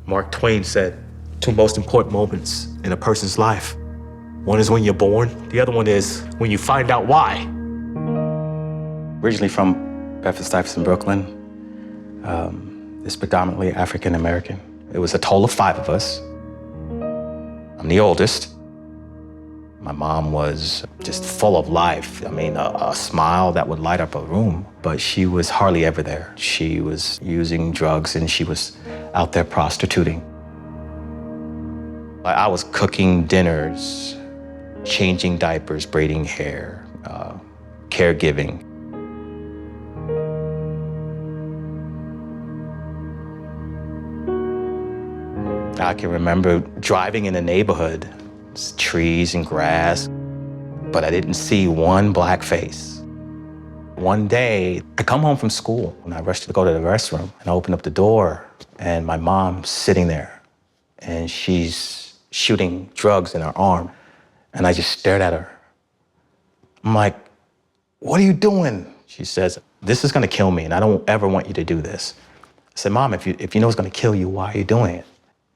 Mark Twain said, two most important moments in a person's life. One is when you're born, the other one is when you find out why. Originally from Bedford-Stuyvesant, Brooklyn, it's predominantly African American. It was a total of 5 of us. I'm the oldest. My mom was just full of life. I mean, a smile that would light up a room, but she was hardly ever there. She was using drugs and she was out there prostituting. I was cooking dinners, changing diapers, braiding hair, caregiving. I can remember driving in the neighborhood, trees and grass, but I didn't see one black face. One day, I come home from school and I rushed to go to the restroom and I opened up the door and my mom's sitting there and she's shooting drugs in her arm. And I just stared at her. I'm like, what are you doing? She says, this is gonna kill me and I don't ever want you to do this. I said, Mom, if you know it's gonna kill you, why are you doing it?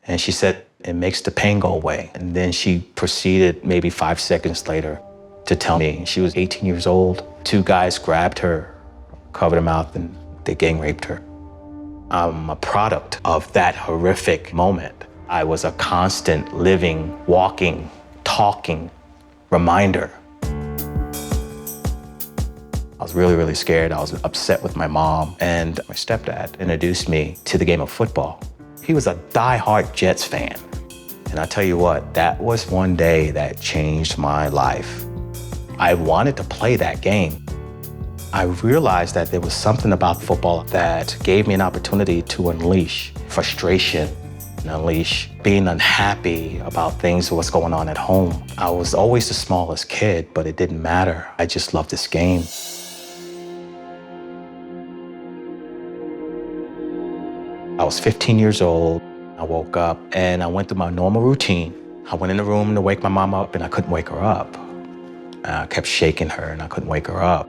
And she said, it makes the pain go away. And then she proceeded maybe 5 seconds later to tell me she was 18 years old. 2 guys grabbed her, covered her mouth, and they gang raped her. I'm a product of that horrific moment. I was a constant living, walking, talking reminder. I was really, really scared. I was upset with my mom, and my stepdad introduced me to the game of football. He was a die-hard Jets fan. And I tell you what, that was one day that changed my life. I wanted to play that game. I realized that there was something about football that gave me an opportunity to unleash frustration and unleash being unhappy about things, what's going on at home. I was always the smallest kid, but it didn't matter. I just loved this game. I was 15 years old. I woke up and I went through my normal routine. I went in the room to wake my mom up and I couldn't wake her up. I kept shaking her and I couldn't wake her up.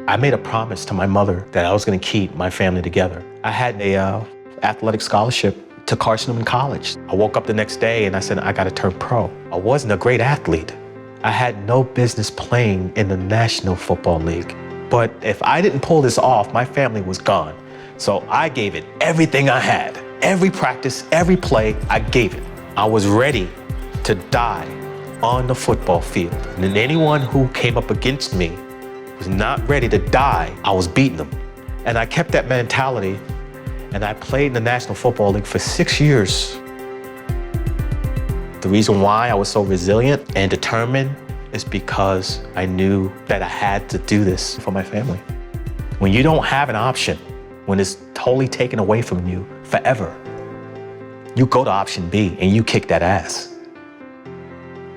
I made a promise to my mother that I was gonna keep my family together. I had a athletic scholarship to Carson College. I woke up the next day and I said, I gotta turn pro. I wasn't a great athlete. I had no business playing in the National Football League. But if I didn't pull this off, my family was gone. So I gave it everything I had. Every practice, every play, I gave it. I was ready to die on the football field. And anyone who came up against me was not ready to die, I was beating them. And I kept that mentality, and I played in the National Football League for 6 years. The reason why I was so resilient and determined is because I knew that I had to do this for my family. When you don't have an option, when it's totally taken away from you forever, you go to option B and you kick that ass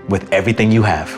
with everything you have.